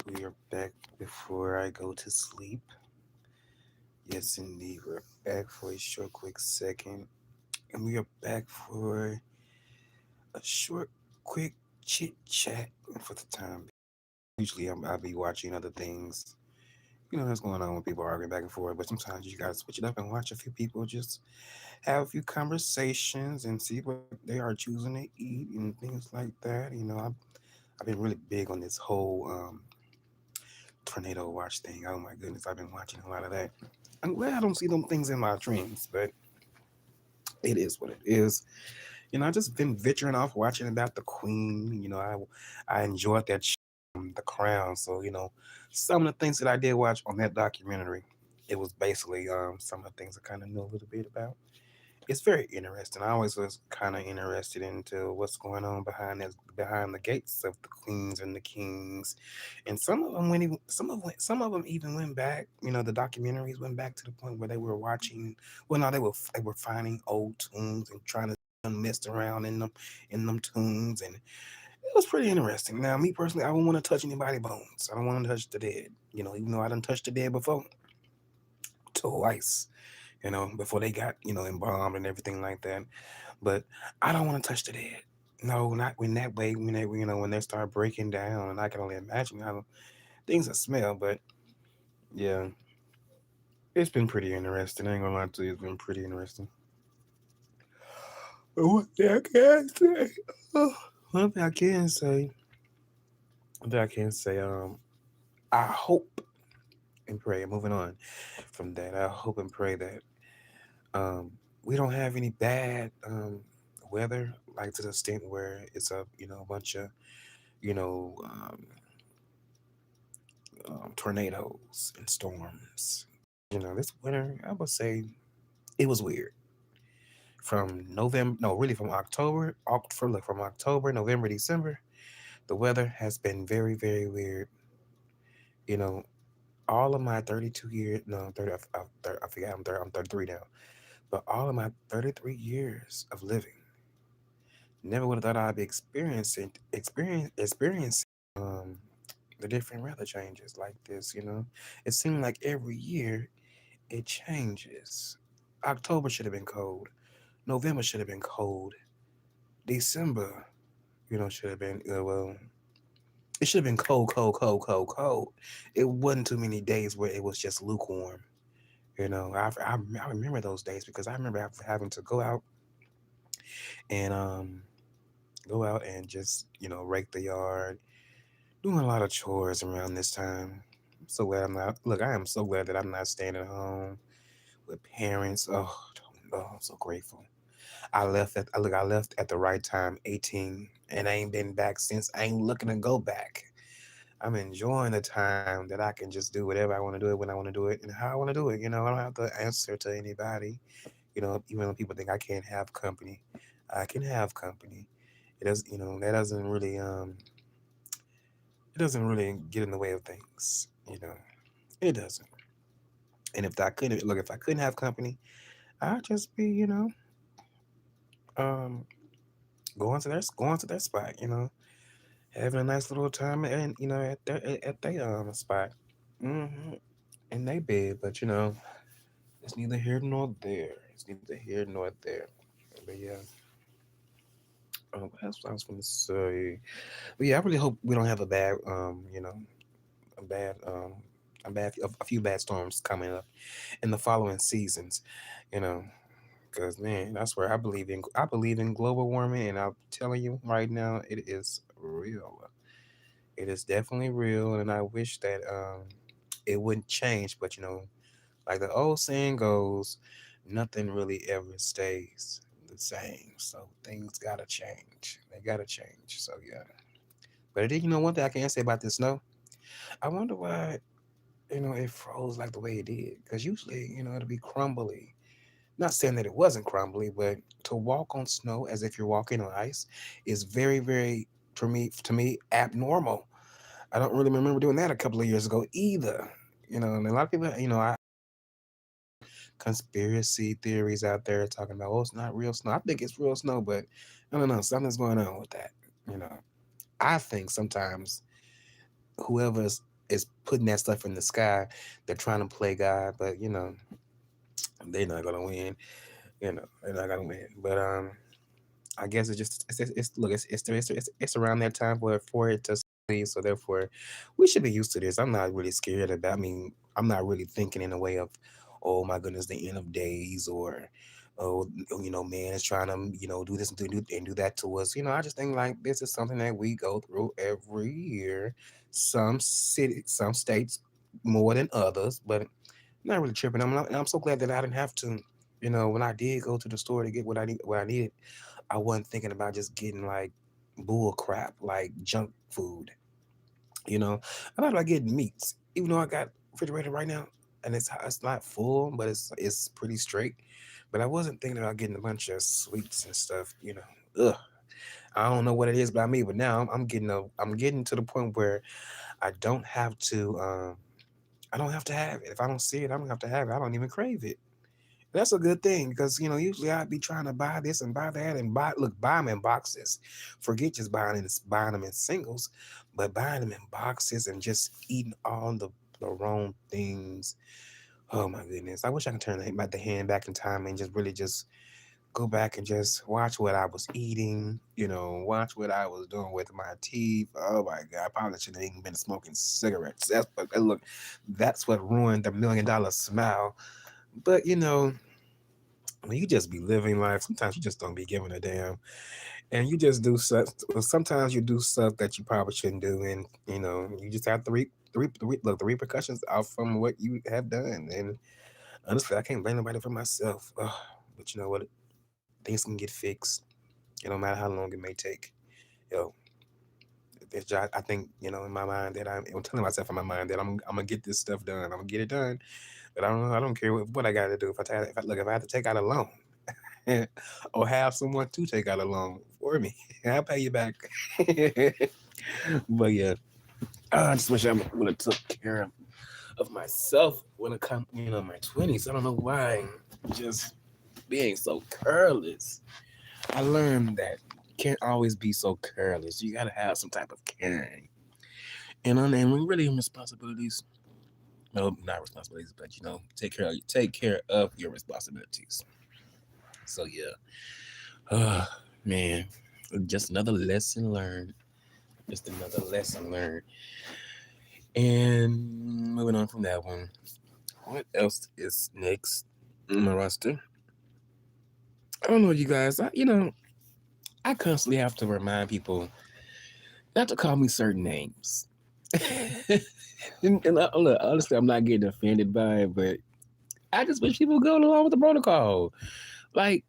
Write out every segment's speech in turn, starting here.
We are back before I go to sleep. Yes, indeed, we're back for a short, quick second. And we are back for a short, quick chit chat for the time. Usually, I'll be watching other things. You know, what's going on when people are arguing back and forth, but sometimes you gotta switch it up and watch a few people just have a few conversations and see what they are choosing to eat and things like that. I've been really big on this whole tornado watch thing. Oh my goodness, I've been watching a lot of that. I'm glad I don't see them things in my dreams, but it is what it is. I just been venturing off watching about the Queen. I enjoyed that show, The Crown. So some of the things that I did watch on that documentary, it was basically some of the things I kind of know a little bit about. It's very interesting. I always was kind of interested into what's going on behind the gates of the queens and the kings, and some of them even went back. The documentaries went back to the point where they were watching. Well, no, they were finding old tombs and trying to messed around in them tombs, and it was pretty interesting. Now, me personally, I don't want to touch anybody's bones. I don't want to touch the dead. Even though I done touched the dead before, twice. Before they got embalmed and everything like that. But I don't want to touch the dead. No, not in that way. When they start breaking down, and I can only imagine how things that smell. But yeah, it's been pretty interesting. I ain't gonna lie to you, it's been pretty interesting. But one thing I can say, oh, one thing I can say, one thing I can say, I hope and pray. Moving on from that, I hope and pray that um we don't have any bad weather, like to the extent where it's a bunch of you know um, tornadoes and storms. This winter, I would say it was weird. From November, no, really from from October, November, December, the weather has been very, very weird. You know, all of my 32 years, no, 30, I forgot, I'm 33 now, but all of my 33 years of living, never would have thought I'd be experiencing um, the different weather changes like this. It seemed like every year it changes. October should have been cold. November should have been cold. December, should have been well. It should have been cold, cold, cold, cold, cold. It wasn't too many days where it was just lukewarm. I remember those days because I remember having to and go out and just rake the yard, doing a lot of chores around this time. I'm so glad I'm not. Look, I am so glad that I'm not staying at home with parents. Oh, I'm so grateful. I left at the right time, 18, and I ain't been back since. I ain't looking to go back. I'm enjoying the time that I can just do whatever I want to do it when I want to do it and how I want to do it. I don't have to answer to anybody. Even when people think I can't have company, I can have company. It does, that doesn't really get in the way of things. It doesn't. And if I couldn't have company, I'd just be, um, going to their spot. Having a nice little time and at their spot, hmm in their bed. But it's neither here nor there. It's neither here nor there. But yeah, what else I was gonna say? But yeah, I really hope we don't have a bad a few bad storms coming up in the following seasons. You know, because man, I swear I believe in global warming, and I'm telling you right now, it is real. It is definitely real, and I wish that it wouldn't change. But like the old saying goes, nothing really ever stays the same. So things gotta change. They gotta change. So yeah. But one thing I can say about this snow, I wonder why it froze like the way it did. Because usually it'll be crumbly. Not saying that it wasn't crumbly, but to walk on snow as if you're walking on ice is very, very to me abnormal. I don't really remember doing that a couple of years ago either. And a lot of people, conspiracy theories out there talking about, oh, it's not real snow. I think it's real snow, but I don't know. Something's going on with that. You know, I think sometimes whoever's is putting that stuff in the sky. They're trying to play God, but they're not gonna win. They're not gonna win. But I guess it's look it's around that time for it to leave. So therefore, we should be used to this. I'm not really scared about. I mean, I'm not really thinking in a way of, oh my goodness, the end of days, or oh man is trying to do this and do that to us. I just think like this is something that we go through every year. Some states more than others, but not really tripping. I'm so glad that I didn't have to. When I did go to the store to get what I needed, I wasn't thinking about just getting like bull crap, like junk food. I thought about getting meats, even though I got refrigerator right now, and it's not full, but it's pretty straight. But I wasn't thinking about getting a bunch of sweets and stuff. Ugh. I don't know what it is about me, but now I'm getting to the point where I don't have to I don't have to have it. If I don't see it, I don't have to have it. I don't even crave it. That's a good thing because usually I'd be trying to buy this and buy that and buy them in boxes. Forget just buying them in singles, but buying them in boxes and just eating all the wrong things. Oh my goodness! I wish I could turn the hand back in time and just really just go back and just watch what I was eating. Watch what I was doing with my teeth. Oh my God! I probably should have even been smoking cigarettes. That's what ruined the $1 million smile. But when you just be living life, sometimes you just don't be giving a damn, and you just do stuff. Sometimes you do stuff that you probably shouldn't do, and you just have to the repercussions out from what you have done. And honestly, I can't blame nobody for myself. Ugh. But you know what? Things can get fixed. No matter how long it may take. Yo, I think in my mind that I'm telling myself in my mind that I'm gonna get this stuff done. I'm gonna get it done. But I don't care what I got to do. If I have to take out a loan. Or have someone to take out a loan for me. I'll pay you back. But yeah, I just wish I would have took care of myself when it come, my 20s. I don't know why. Just being so careless. I learned that you can't always be so careless. You gotta have some type of caring. And when really responsibilities, no, not responsibilities, but take care of your responsibilities. So yeah. Man, just another lesson learned. Just another lesson learned. And moving on from that one, what else is next on my roster? I don't know, you guys. I constantly have to remind people not to call me certain names. Look, honestly, I'm not getting offended by it, but I just wish people would go along with the protocol. Like,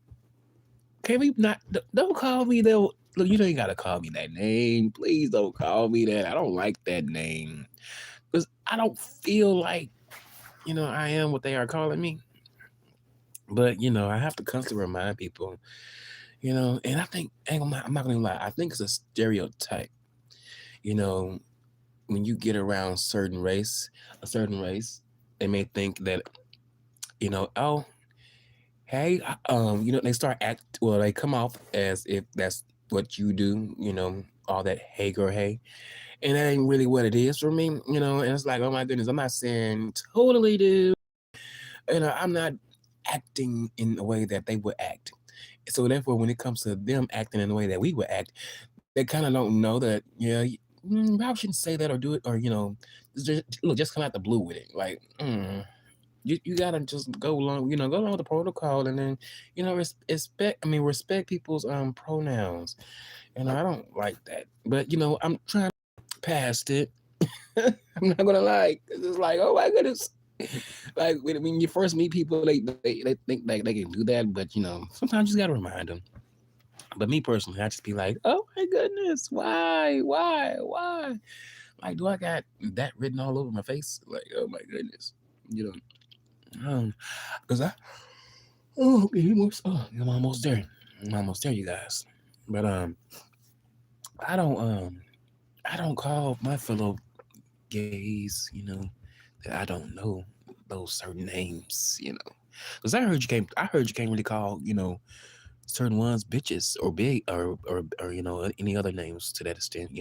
can we not? Don't call me that. Look, you ain't gotta call me that name. Please don't call me that. I don't like that name because I don't feel like I am what they are calling me. But I have to constantly remind people. And I think I'm not gonna lie. I think it's a stereotype. You know, when you get around a certain race, they may think that oh, hey, they start they come off as if that's what you do. All that hey girl hey, and that ain't really what it is for me. And it's like, oh my goodness, I'm not saying totally do. I'm not acting in a way that they would act. So therefore, when it comes to them acting in the way that we would act, they kind of don't know that. Yeah, probably shouldn't say that or do it, or just come out the blue with it. Like, you gotta just go along with the protocol, and then respect people's pronouns. And I don't like that, but I'm trying past it. I'm not gonna lie. It's like, oh my goodness. Like when you first meet people, they think like they can do that, but sometimes you just gotta remind them. But me personally, I just be like, oh my goodness, why? Like, do I got that written all over my face? Like, oh my goodness, you because I'm almost there. I'm almost there, you guys. But I don't um, I don't call my fellow gays, that I don't know those certain names, because I heard you can't really call, certain ones bitches or big or any other names to that extent.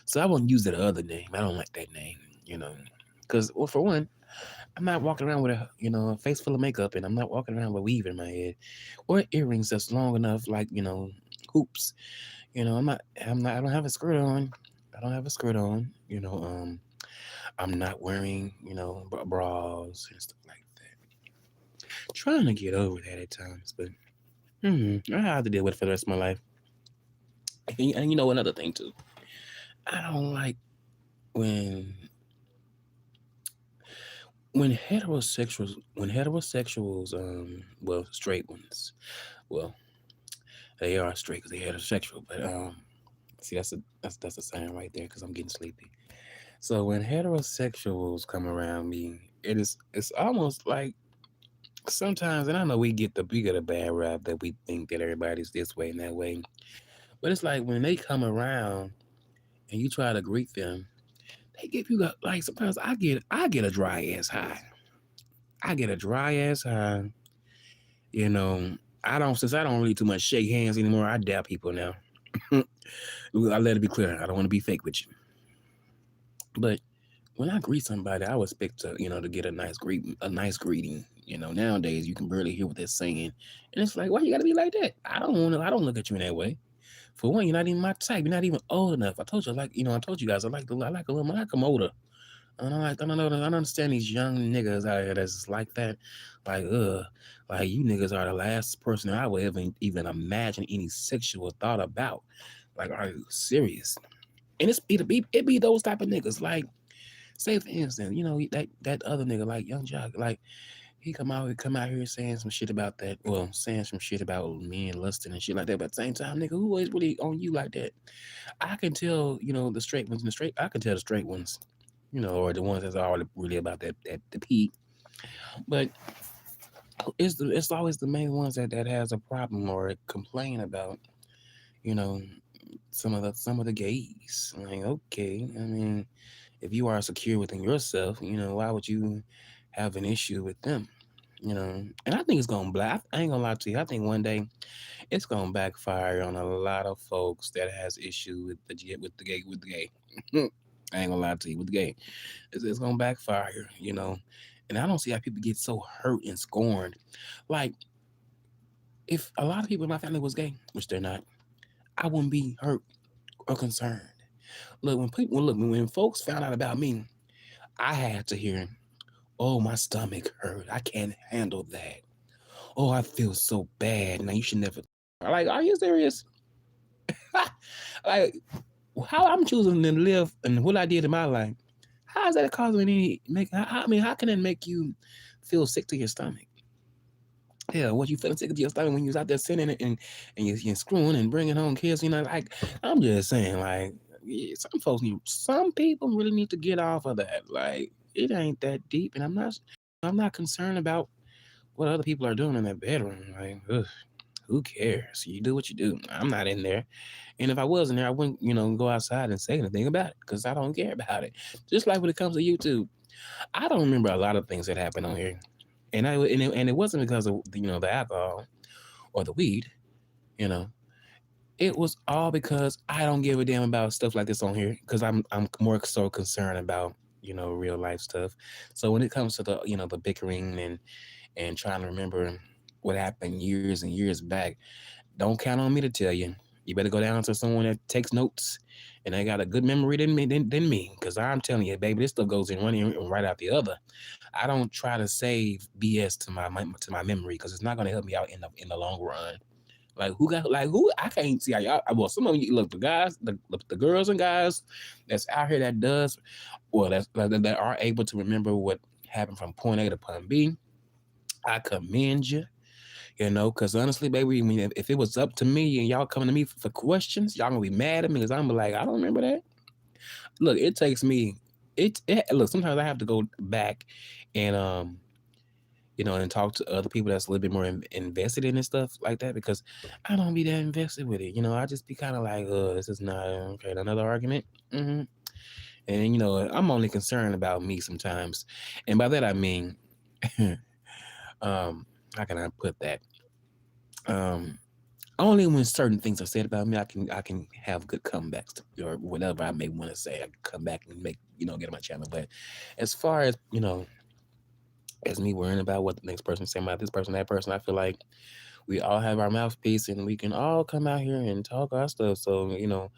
So I won't use that other name. I don't like that name. you know, because well, for one, I'm not walking around with a face full of makeup, and I'm not walking around with weave in my head or earrings that's long enough, like hoops. I don't have a skirt on. I don't have a skirt on. I'm not wearing bras and stuff like that. Trying to get over that at times, but I have to deal with it for the rest of my life. And another thing too, I don't like when when heterosexuals, well, straight ones, well, they are straight because they're heterosexual, but see, that's a sign right there because I'm getting sleepy. So when heterosexuals come around me, it's almost like sometimes, and I know we get a bad rap that we think that everybody's this way and that way, but it's like when they come around and you try to greet them, they give you like sometimes I get a dry ass high. I get a dry ass high. You know, I don't really too much shake hands anymore. I dab people now. I let it be clear. I don't want to be fake with you. But when I greet somebody, I would expect to get a nice greeting. Nowadays you can barely hear what they're saying, and it's like, why you gotta be like that? I don't look at you in that way. For one, you're not even my type. You're not even old enough. I told you, I told you guys, I like them older. I don't know. I don't understand these young niggas out here that's like that. Like, like you niggas are the last person I would ever even imagine any sexual thought about. Like, are you serious? And it be those type of niggas. Like, say for instance, that other nigga, like Young Jock, like he come out here saying some shit about that. Well, saying some shit about men lusting and shit like that. But at the same time, nigga, who is really on you like that? I can tell, the straight ones and the straight. I can tell the straight ones, or the ones that's already really about that the peak. But it's always the main ones that has a problem or complain about, you know, some of the gays. Like, okay, I mean, if you are secure within yourself, why would you have an issue with them? And I think it's gonna black. I ain't gonna lie to you. I think one day it's gonna backfire on a lot of folks that has issue with the gay. I ain't gonna lie to you with the gay. It's gonna backfire. And I don't see how people get so hurt and scorned. Like, if a lot of people in my family was gay, which they're not, I wouldn't be hurt or concerned. When folks found out about me, I had to hear, "Oh, my stomach hurt. I can't handle that. Oh, I feel so bad. Now you should never." Like, are you serious? Like, how I'm choosing to live and what I did in my life. How is that causing any make? I mean, how can it make you feel sick to your stomach? Yeah, what you feeling sick to your stomach when you was out there sitting and you're screwing and bringing home kids? Like, I'm just saying, like, yeah, some people really need to get off of that. Like, it ain't that deep, and I'm not concerned about what other people are doing in that bedroom. Like, ugh, who cares? You do what you do. I'm not in there. And if I was in there, I wouldn't, go outside and say anything about it because I don't care about it. Just like when it comes to YouTube, I don't remember a lot of things that happened on here, and it wasn't because of the alcohol or the weed. You know, it was all because I don't give a damn about stuff like this on here because I'm more so concerned about real life stuff. So when it comes to the bickering and trying to remember what happened years and years back, don't count on me to tell you. You better go down to someone that takes notes and they got a good memory than me. Because I'm telling you, baby, this stuff goes in one ear and right out the other. I don't try to save BS to my memory because it's not going to help me out in the long run. Like who I can't see how y'all. Well, some of you look the guys, the girls and guys that's out here that does well that are able to remember what happened from point A to point B. I commend you. Because honestly, baby, I mean, if it was up to me and y'all coming to me for questions, y'all gonna be mad at me because I'm like, I don't remember that. Look, it takes me. Look. Sometimes I have to go back and and talk to other people that's a little bit more invested in this stuff like that because I don't be that invested with it. I just be kind of like, this is not okay. Another argument. hmm And I'm only concerned about me sometimes, and by that I mean, how can I put that? Um, Only when certain things are said about me, I can have good comebacks or whatever I may want to say. I can come back and make get on my channel. But as far as as me worrying about what the next person saying about this person, that person, I feel like we all have our mouthpiece and we can all come out here and talk our stuff. So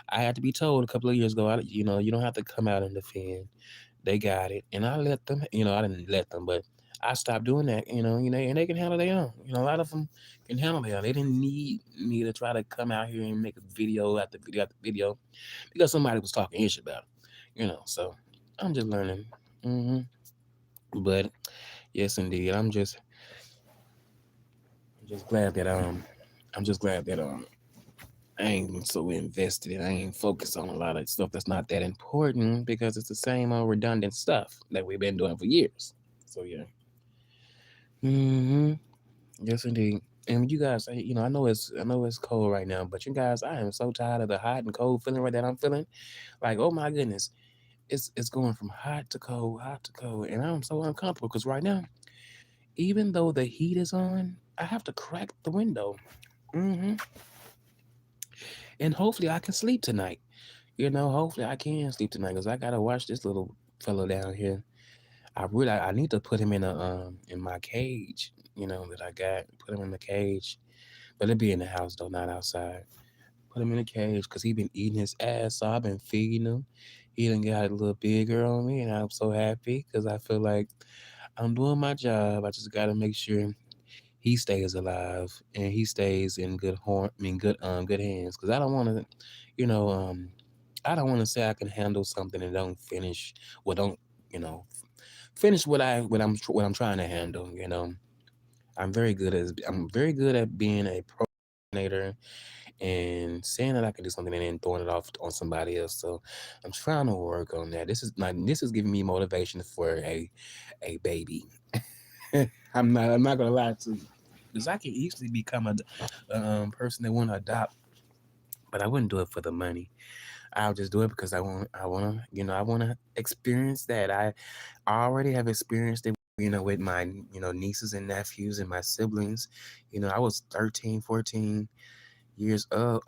I had to be told a couple of years ago, you don't have to come out and defend. They got it, and I let them. I didn't let them, but I stopped doing that. And they can handle their own. A lot of them can handle their own. They didn't need me to try to come out here and make a video after video after video because somebody was talking ish about it. So I'm just learning. hmm But yes, indeed, I'm just glad that I ain't so invested and I ain't focused on a lot of stuff that's not that important because it's the same old redundant stuff that we've been doing for years. So yeah. hmm Yes, indeed. And you guys, I know it's cold right now, but you guys, I am so tired of the hot and cold feeling right that I'm feeling. Like, oh my goodness, it's going from hot to cold, and I'm so uncomfortable because right now, even though the heat is on, I have to crack the window. hmm And hopefully I can sleep tonight. Hopefully I can sleep tonight because I gotta watch this little fellow down here. I need to put him in my cage. That I got. Put him in the cage, but it'll be in the house though, not outside. Put him in the cage because he been eating his ass. So I've been feeding him. He done got a little bigger on me, and I'm so happy because I feel like I'm doing my job. I just gotta make sure he stays alive and he stays in good hands. Because I don't want to, you know, um, I don't want to say I can handle something and don't finish. Well, don't you know finish what I'm trying to handle. I'm very good at being a procrastinator and saying that I can do something and then throwing it off on somebody else. So I'm trying to work on that. This is giving me motivation for a baby. I'm not gonna lie to you. Because I can easily become a person that want to adopt, but I wouldn't do it for the money. I'll just do it because I want to experience that. I already have experienced it, with my, nieces and nephews and my siblings. I was 13, 14 years of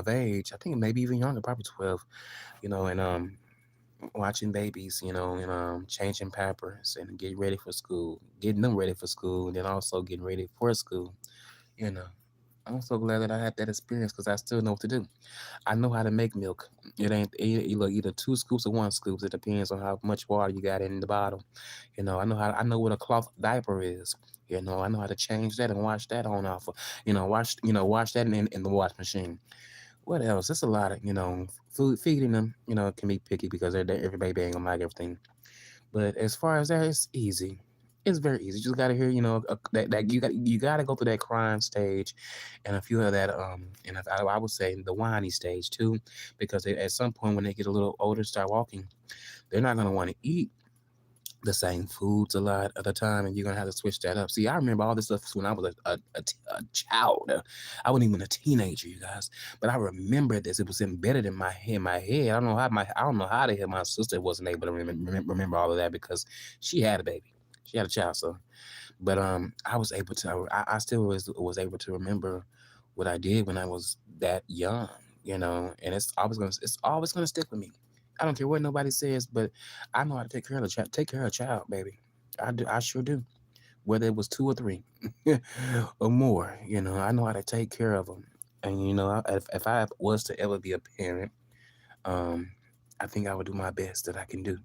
age. I think maybe even younger, probably 12, and watching babies, and changing pampers and getting them ready for school, and then also getting ready for school. You know, I'm so glad that I had that experience because I still know what to do. I know how to make milk. It ain't either 2 scoops or 1 scoop. It depends on how much water you got in the bottle. I know what a cloth diaper is. I know how to change that and wash that on off. Wash that in the wash machine. What else? It's a lot of food feeding them. Can be picky because every baby ain't gonna like everything. But as far as that, it's easy. It's very easy. You just gotta hear, that you gotta go through that crying stage, and a few of that, and I would say the whiny stage too, because at some point when they get a little older, start walking, they're not gonna want to eat the same foods a lot of the time, and you're gonna have to switch that up. See, I remember all this stuff when I was a child. I wasn't even a teenager, you guys, but I remember this. It was embedded in my head. I don't know how the hell my sister wasn't able to remember all of that because she had a baby, she had a child, so. But I was able to. I still was able to remember what I did when I was that young, and it's always gonna stick with me. I don't care what nobody says, but I know how to take care of a child. Take care of a child, baby. I do. I sure do. Whether it was 2 or 3 or more, I know how to take care of them. And if I was to ever be a parent, um, I think I would do my best that I can do.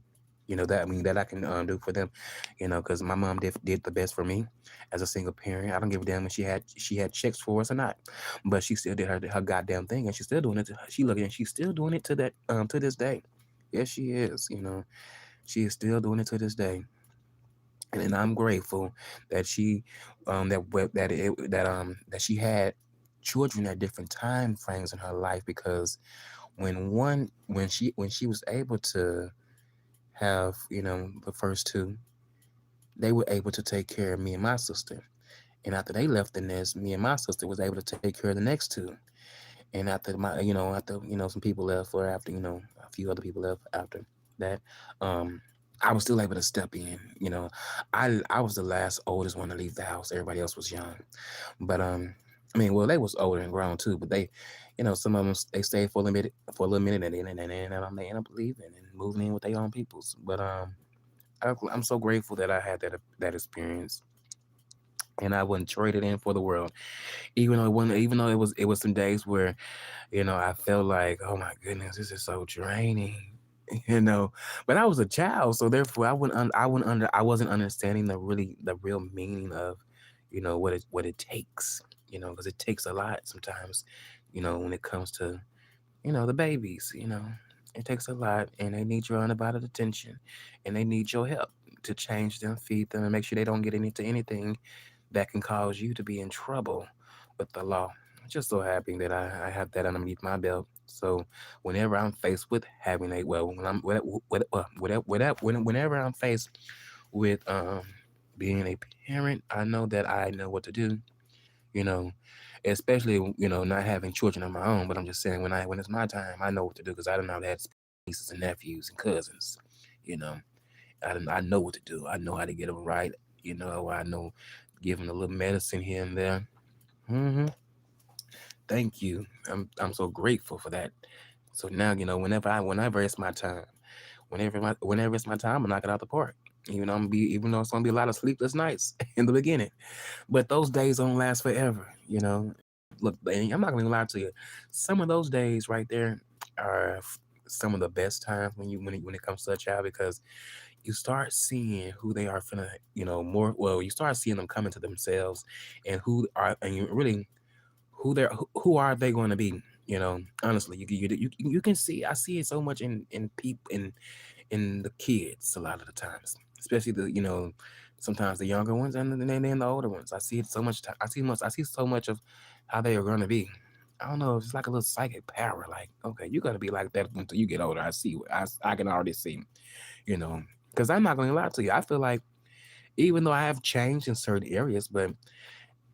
That I can do for them. Because my mom did the best for me as a single parent. I don't give a damn if she had checks for us or not, but she still did her goddamn thing, and she's still doing it. She's still doing it to this day. Yes, she is. She is still doing it to this day, and I'm grateful that she had children at different time frames in her life because when she was able to have the first two, they were able to take care of me and my sister. And after they left the nest, me and my sister was able to take care of the next two. And after some people left, or after a few other people left after that, um, I was still able to step in. I was the last oldest one to leave the house. Everybody else was young, but I mean, well, they was older and grown too, but they, some of them they stayed for a little minute, and they end up leaving and moving in with their own peoples. But I'm so grateful that I had that experience, and I wouldn't trade it in for the world. Even though it was some days where I felt like, oh my goodness, this is so draining. you know. But I was a child, so therefore I wasn't understanding the real meaning of, what it takes. Because it takes a lot sometimes. When it comes to the babies. It takes a lot, and they need your undivided attention, and they need your help to change them, feed them, and make sure they don't get into anything that can cause you to be in trouble with the law. I'm just so happy that I have that underneath my belt. So whenever I'm faced with having a well, when I'm whenever I'm faced with being a parent, I know that I know what to do. You know, especially not having children of my own. But I'm just saying when it's my time, I know what to do because I don't know had nieces and nephews and cousins. You know, I know what to do. I know how to get them right. I know give them a little medicine here and there. hmm Thank you. I'm so grateful for that. So now whenever it's my time, whenever it's my time, I knock it out the park. Even though it's gonna be a lot of sleepless nights in the beginning, but those days don't last forever. Look, I'm not gonna lie to you. Some of those days right there are some of the best times when it comes to a child because you start seeing who they are finna, more. Well, you start seeing them coming to themselves, and you really who are they going to be? Honestly, you can see. I see it so much in people in the kids a lot of the times, especially sometimes the younger ones and the older ones. I see it so much. I see so much of how they are going to be. I don't know. It's like a little psychic power. Like, okay, you're gonna be like that until you get older. I see. I can already see. You know, because I'm not gonna lie to you. I feel like even though I have changed in certain areas, but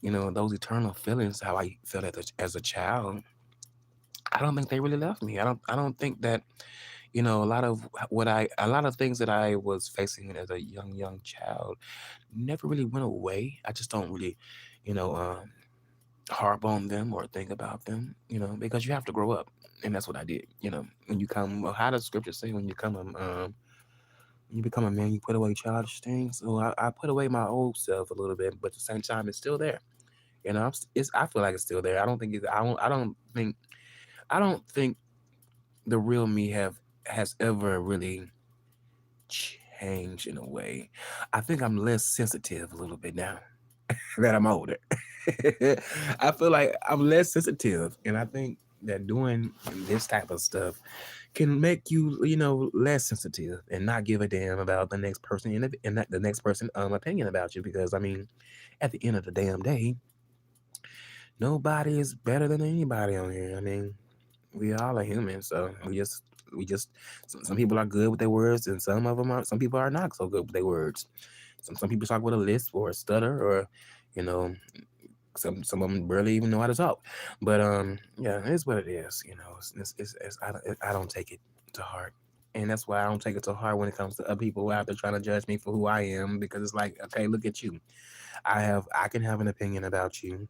those eternal feelings, how I felt as a child, I don't think they really left me. I don't think that a lot of things that I was facing as a young child never really went away. I just don't really, you know, um, harp on them or think about them, because you have to grow up, and that's what I did. When you come, well, how does Scripture say when you become a man, you put away childish things. So I put away my old self a little bit, but at the same time, it's still there. I feel like it's still there. I don't think I don't think the real me has ever really changed in a way. I think I'm less sensitive a little bit now that I'm older. I feel like I'm less sensitive, and I think that doing this type of stuff can make you, less sensitive and not give a damn about the next person and that the next person opinion about you. Because I mean, at the end of the damn day, nobody is better than anybody on here. I mean, we all are human, so we just some people are good with their words, and some people are not so good with their words. Some people talk with a lisp or a stutter, or you know, some of them barely even know how to talk. But yeah, it's what it is. I don't take it to heart. And that's why I don't take it to heart when it comes to other people who are out there trying to judge me for who I am, because it's like, okay, look at you. I can have an opinion about you,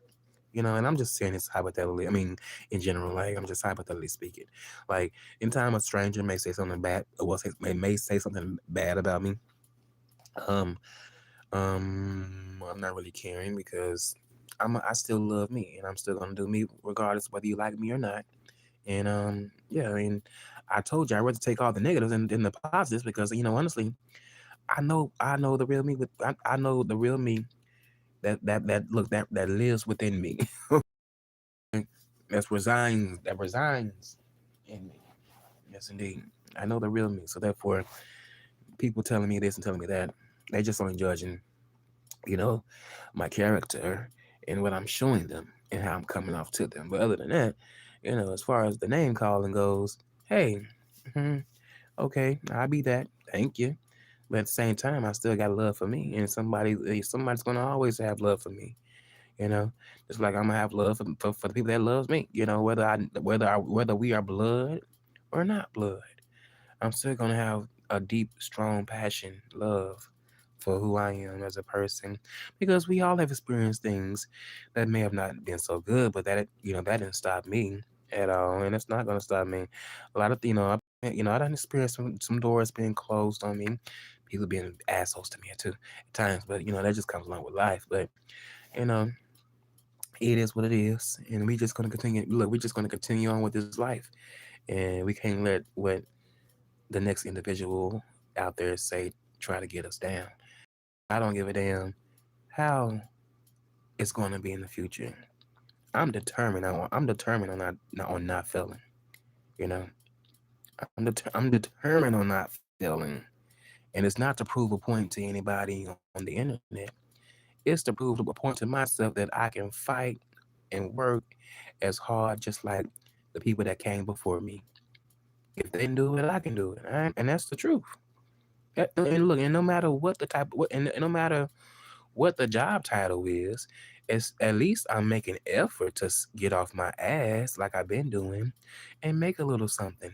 and I'm just saying this hypothetically. I mean, in general, like I'm just hypothetically speaking. Like, in time, a stranger may say something bad, or may say something bad about me. Um, I'm not really caring because I still love me, and I'm still gonna do me regardless whether you like me or not. And yeah, I mean, I told you I'd rather take all the negatives than the positives because honestly, I know the real me I know the real me that lives within me. That resigns in me. Yes, indeed. I know the real me. So therefore, people telling me this and telling me that, they just only judging, you know, my character and what I'm showing them and how I'm coming off to them. But other than that, as far as the name calling goes, hey, mhm, okay, I'll be that. Thank you. But at the same time, I still got love for me, and somebody's gonna always have love for me. You know, just like I'm gonna have love for the people that loves me. Whether we are blood or not blood, I'm still gonna have a deep, strong passion, love for who I am as a person, because we all have experienced things that may have not been so good, but that didn't stop me at all, and it's not gonna stop me. A lot of I done experienced some doors being closed on me, people being assholes to me too at times, but that just comes along with life. But you know, it is what it is, and we just gonna continue. Look, we're just gonna continue on with this life, and we can't let what the next individual out there say try to get us down. I don't give a damn how it's going to be in the future. I'm determined on not failing. You know, I'm determined on not failing, and it's not to prove a point to anybody on the internet. It's to prove a point to myself that I can fight and work as hard, just like the people that came before me. If they can do it, I can do it, all right? And that's the truth. And look, and no matter what the type, and no matter what the job title is, it's at least I'm making effort to get off my ass like I've been doing and make a little something.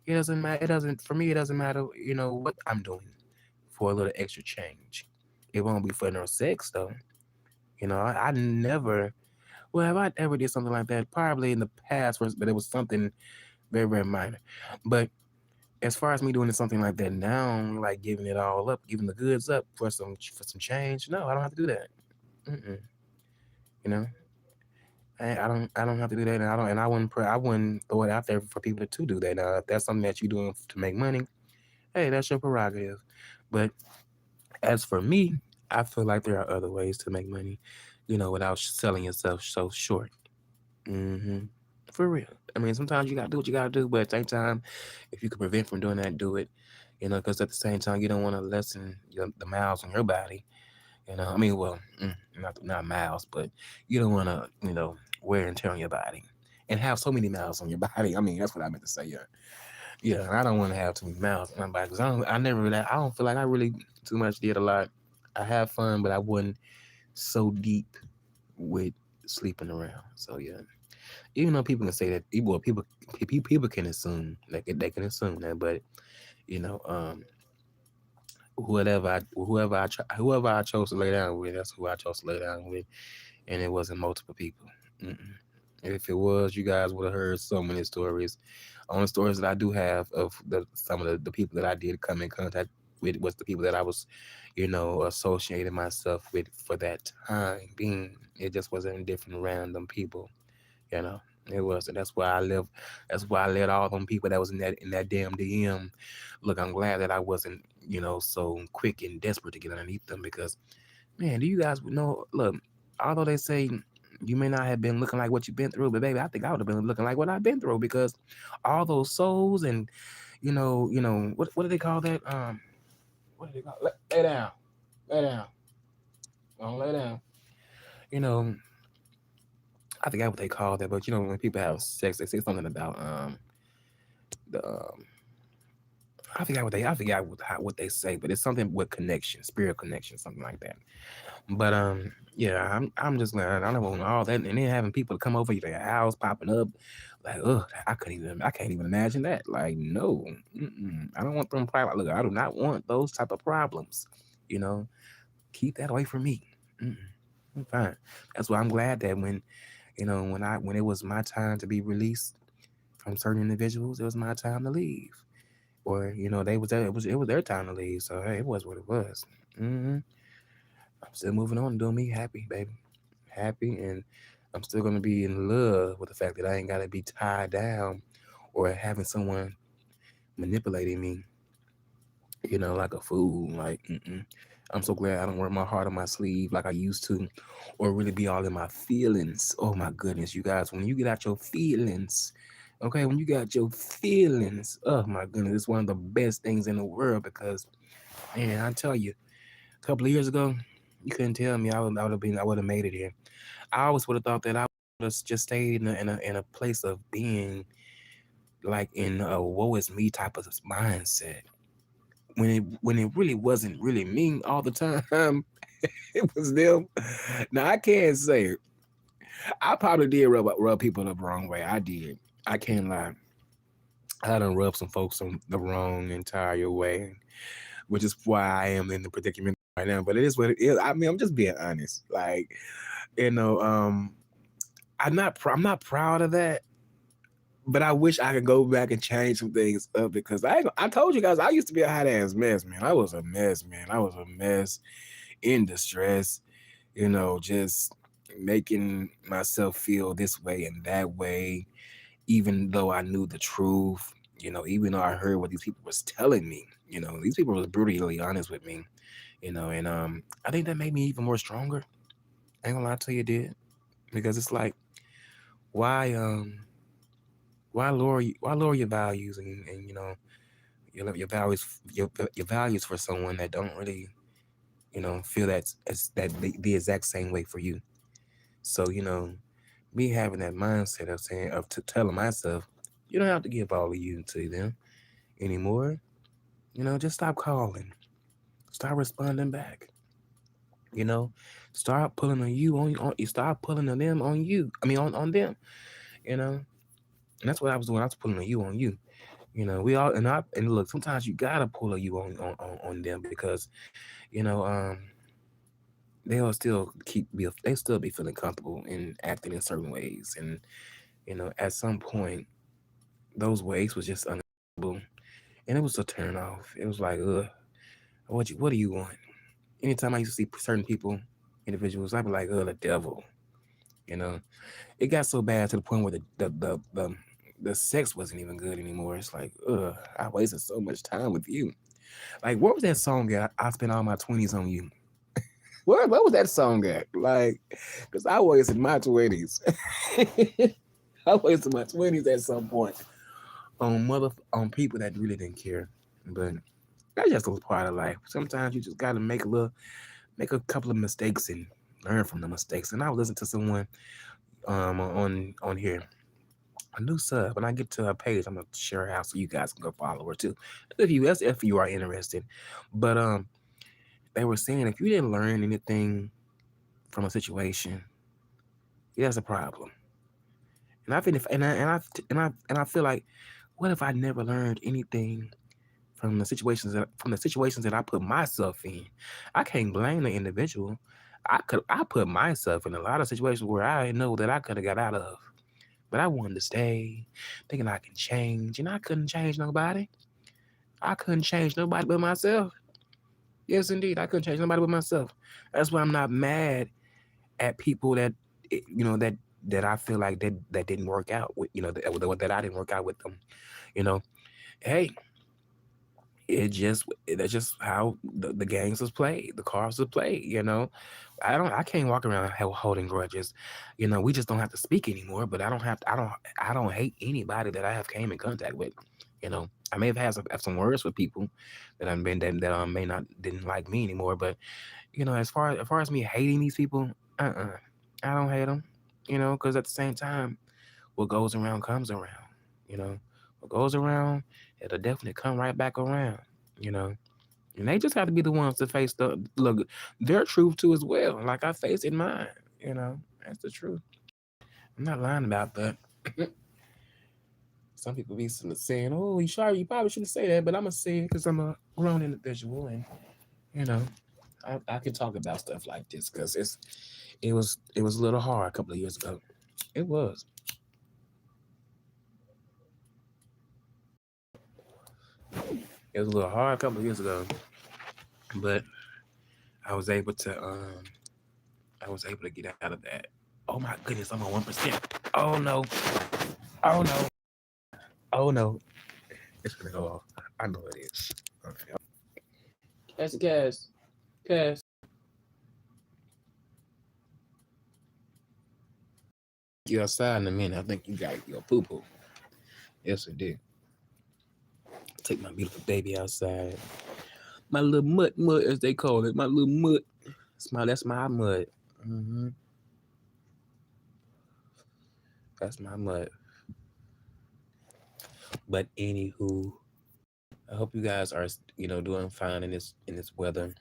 It doesn't matter. It doesn't for me. It doesn't matter. What I'm doing for a little extra change. It won't be for no sex though. I never. Well, have I ever did something like that? Probably in the past, but it was something very very minor. But as far as me doing something like that now, like giving it all up, giving the goods up for some change, no, I don't have to do that. Mm-mm. You know, I don't have to do that, and I wouldn't throw it out there for people to do that. Now, if that's something that you're doing to make money, hey, that's your prerogative. But as for me, I feel like there are other ways to make money, without selling yourself so short. hmm For real. I mean, sometimes you gotta do what you gotta do, but at the same time, if you could prevent from doing that, do it. Because at the same time, you don't want to lessen the miles on your body. I mean, well, not miles, but you don't want to, wear and tear on your body and have so many miles on your body. I mean, that's what I meant to say. Yeah, yeah. I don't want to have too many miles on my body because I don't feel like I really too much did a lot. I have fun, but I wasn't so deep with sleeping around. So yeah, even though people can say that, people can assume they can assume that, but you know, um, whoever I chose to lay down with, that's who I chose to lay down with, and it wasn't multiple people. Mm-mm. If it was, you guys would have heard so many stories. Only stories that I do have of some of the people that I did come in contact with was the people that I was, associating myself with for that time being. It just wasn't different random people. You know, it was, and that's why I live. That's why I let all them people that was in that damn DM. Look, I'm glad that I wasn't, so quick and desperate to get underneath them because, man, do you guys know? Look, although they say you may not have been looking like what you've been through, but baby, I think I would have been looking like what I've been through because all those souls and, what do they call that? What do they call? Lay down, lay down, lay down. You know, I forgot what they call that, but when people have sex, they say something about the I forgot what they say, but it's something with connection, spirit connection, something like that. But yeah, I'm just glad I don't want all that, and then having people come over to your house, popping up, like, ugh, I can't even imagine that. Like, no, I don't want them problems. Look, I do not want those type of problems. You know, keep that away from me. Mm-mm. I'm fine. That's why I'm glad that when it was my time to be released from certain individuals, it was my time to leave. Or they was there, it was their time to leave. So hey, it was what it was. hmm I'm still moving on, doing me happy, baby, happy, and I'm still gonna be in love with the fact that I ain't gotta be tied down or having someone manipulating me, like a fool. Like, I'm so glad I don't wear my heart on my sleeve like I used to, or really be all in my feelings. Oh my goodness, you guys, when you get out your feelings, okay, when you got your feelings, oh my goodness, it's one of the best things in the world because, man, I tell you, a couple of years ago, you couldn't tell me I would have made it here. I always would have thought that I would have just stayed in a place of being like in a woe is me type of mindset when it really wasn't really me all the time. It was them. Now I can't say I probably did rub people the wrong way. I did. I can't lie. I done rubbed some folks on the wrong entire way. which is why I am in the predicament right now. But it is what it is. I mean, I'm just being honest. Like, you know, I'm not proud of that, but I wish I could go back and change some things up because I told you guys I used to be a hot ass mess, man. I was a mess, man. I was a mess in distress, just making myself feel this way and that way, even though I knew the truth, even though I heard what these people was telling me, these people was brutally honest with me, and I think that made me even more stronger. I ain't gonna lie to you, it did, because it's like, why why lower your values and your values your values for someone that don't really feel that the exact same way for you. So me having that mindset of saying telling myself, you don't have to give all of you to them anymore. Just stop calling, start responding back. Start pulling on you on you start pulling on them on you. I mean on them. And that's what I was doing. I was pulling on you on you. We all and look, sometimes you gotta pull a you on them because you know they'll still be feeling comfortable in acting in certain ways, and at some point those ways was just unacceptable, and it was a turn off. It was like, what do you want? Anytime I used to see certain people, individuals, I'd be like, the devil. It got so bad to the point where the sex wasn't even good anymore. It's like, I wasted so much time with you. Like, what was that song at? I spent all my 20s on you. What was that song at? Like, because I wasted my 20s. I wasted my 20s at some point on people that really didn't care. But that's just a part of life. Sometimes you just gotta make a couple of mistakes and learn from the mistakes. And I was listening to someone on here, a new sub, and I get to her page. I'm gonna share her out so you guys can go follow her too, if you are interested. But they were saying if you didn't learn anything from a situation, that's a problem. And I think I feel like, what if I never learned anything from the situations that I put myself in? I can't blame the individual. I put myself in a lot of situations where I know that I could have got out of, but I wanted to stay, thinking I can change, and I couldn't change nobody. I couldn't change nobody but myself. Yes, indeed, I couldn't change nobody but myself. That's why I'm not mad at people that that I feel like that didn't work out with, that I didn't work out with them. You know, hey, that's just how the games was played, the cards was played. I can't walk around holding grudges. We just don't have to speak anymore. But I don't hate anybody that I have came in contact with. I may have some words with people that I've been that may not didn't like me anymore. But as far as me hating these people, I don't hate them. Because at the same time, what goes around comes around. What goes around, it'll definitely come right back around. You know, and they just have to be the ones to face their truth too as well. Like I faced in mine. That's the truth. I'm not lying about that. Some people be saying, "Oh, you probably shouldn't say that," but I'm gonna say it because I'm a grown individual, and you know, I can talk about stuff like this because it was a little hard a couple of years ago. It was. It was a little hard a couple of years ago, but I was able to get out of that. Oh my goodness, I'm on 1%. Oh no. Oh no. Oh no. It's gonna go off. I know it is. Okay. Cass. Cass. You outside in a minute. I think you got your poo poo. Yes, it did. Take my beautiful baby outside. My little mud, as they call it. My little mud. That's my mud. That's my mud. But anywho, I hope you guys are doing fine in this weather.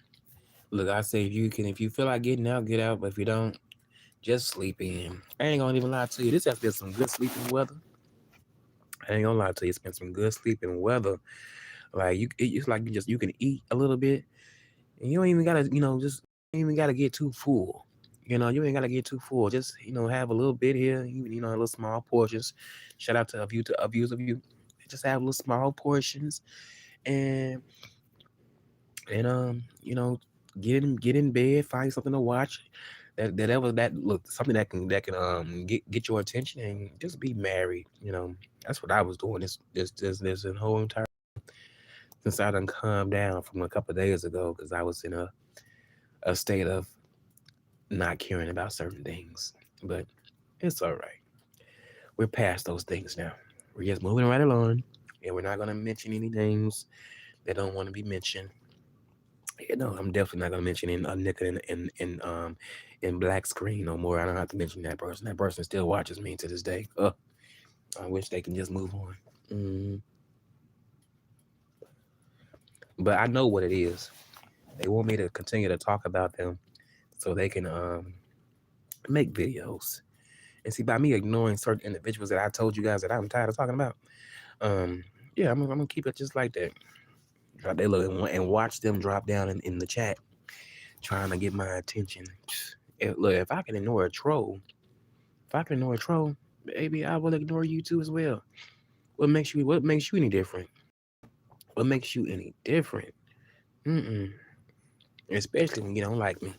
Look, I say if you feel like getting out, get out. But if you don't, just sleep in. I ain't gonna even lie to you. This has been some good sleeping weather. I ain't gonna lie to you. It's been some good sleeping weather. Like it's like you can eat a little bit, and you don't even gotta just you even gotta get too full. You ain't gotta get too full. Just have a little bit here, even a little small portions. Shout out to a views of you. Just have little small portions, and and get in bed, find something to watch. That look something that can get your attention and just be married. That's what I was doing this whole entire since I done calmed down from a couple of days ago because I was in a state of not caring about certain things. But it's all right. We're past those things now. We're just moving right along, and we're not gonna mention any names that don't want to be mentioned. I'm definitely not gonna mention in a nigga in black screen no more. I don't have to mention that person. That person still watches me to this day. I wish they can just move on. But I know what it is. They want me to continue to talk about them so they can make videos. And see, by me ignoring certain individuals that I told you guys that I'm tired of talking about, yeah, I'm gonna keep it just like that. They look and watch them drop down in the chat trying to get my attention. Look, if I can ignore a troll, baby, I will ignore you too as well. What makes you any different? What makes you any different? Mm-mm. Especially when you don't like me.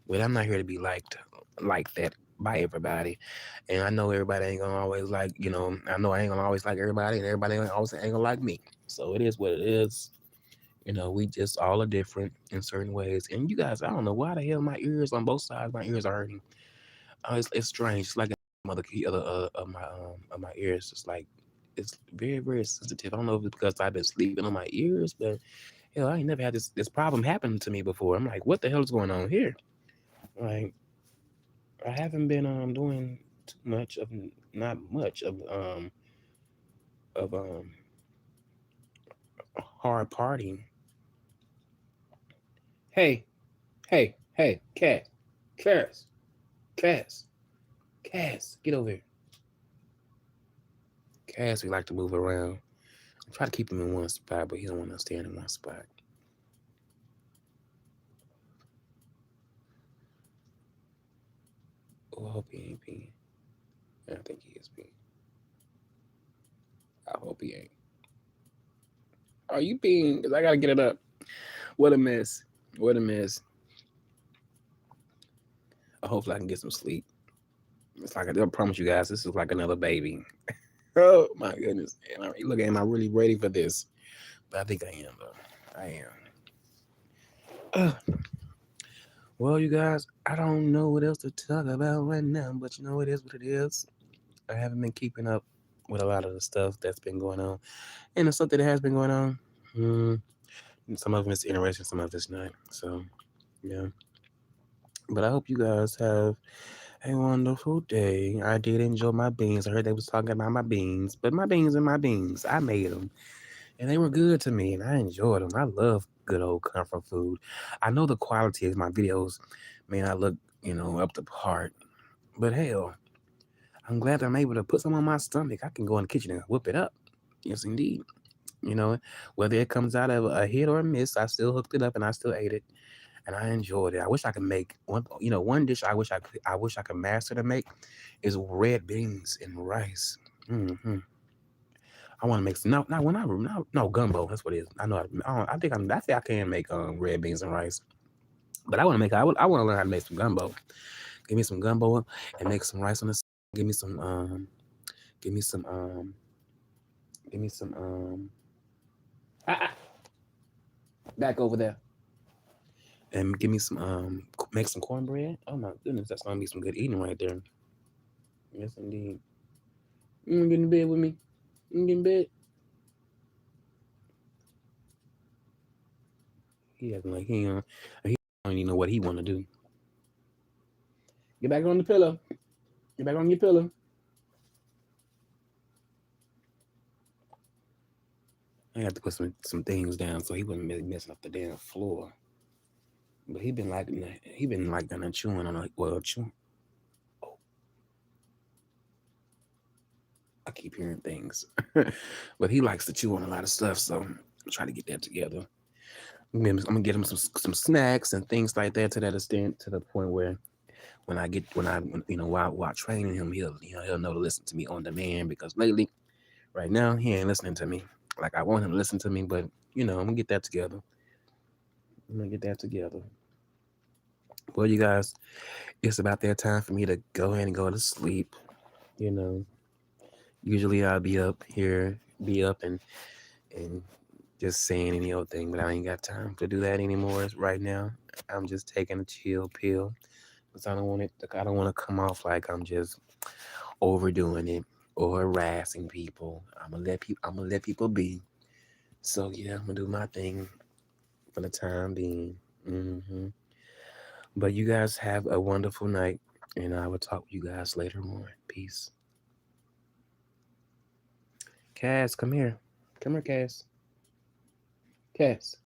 But I'm not here to be liked like that by everybody. And I know everybody ain't gonna always I know I ain't gonna always like everybody, and everybody ain't gonna like me. So it is what it is. We just all are different in certain ways. And you guys, I don't know why the hell my ears on both sides, my ears are hurting. It's strange. It's like other key other of my ears. It's like it's very very sensitive. I don't know if it's because I've been sleeping on my ears, but hell, I ain't never had this problem happen to me before. I'm like, what the hell is going on here? Like, I haven't been doing too much of not much of hard partying. Hey, hey, Cass, Cass, Cass, get over here. Cass, we like to move around. I try to keep him in one spot, but he don't want to stand in one spot. Oh, I hope he ain't peeing. I think he is peeing. I hope he ain't. Are you peeing? Because I got to get it up. What a mess. What a mess. Hopefully I can get some sleep. It's like I promise you guys, this is like another baby. Oh my goodness. Look, am I really ready for this? But I think I am, though. I am. Well, you guys, I don't know what else to talk about right now, but it is what it is. I haven't been keeping up with a lot of the stuff that's been going on. And the stuff that has been going on, some of it's interesting, some of it's not. So, yeah. But I hope you guys have a wonderful day. I did enjoy my beans. I heard they was talking about my beans, but my beans are my beans. I made them, and they were good to me, and I enjoyed them. I love good old comfort food. I know the quality of my videos may not look, up to par, but hell, I'm glad that I'm able to put some on my stomach. I can go in the kitchen and whip it up. Yes, indeed. Whether it comes out of a hit or a miss, I still hooked it up and I still ate it, and I enjoyed it. I wish I could make one dish. I wish I could master to make is red beans and rice. hmm I want to make some. No, when I no gumbo. That's what it is. I know. I think I can make red beans and rice, but I want to make. I want to learn how to make some gumbo. Give me some gumbo and make some rice on the. Give me some. Give me some. Give me some. Back over there. And give me some. Make some cornbread. Oh my goodness, that's gonna be some good eating right there. Yes, indeed. You wanna get in bed with me? You get in bed? He acting like he don't even know what he want to do. Get back on the pillow. Get back on your pillow. I had to put some things down so he wouldn't be messing up the damn floor. But he been like kind of chewing on chewing. Oh, I keep hearing things, but he likes to chew on a lot of stuff. So try to get that together. I'm gonna get him some snacks and things like that to that extent, to the point where while training him, he'll know to listen to me on demand, because lately, right now, he ain't listening to me. Like, I want him to listen to me, but I'm gonna get that together. I'm gonna get that together. Well, you guys, it's about that time for me to go ahead and go to sleep. You know, usually I'll be up and just saying any old thing, but I ain't got time to do that anymore right now. I'm just taking a chill pill because I don't want to come off like I'm just overdoing it or harassing people. I'm gonna let people be. So yeah, I'm gonna do my thing for the time being. But you guys have a wonderful night, and I will talk with you guys later on. Peace. Cass, come here. Come here, Cass. Cass.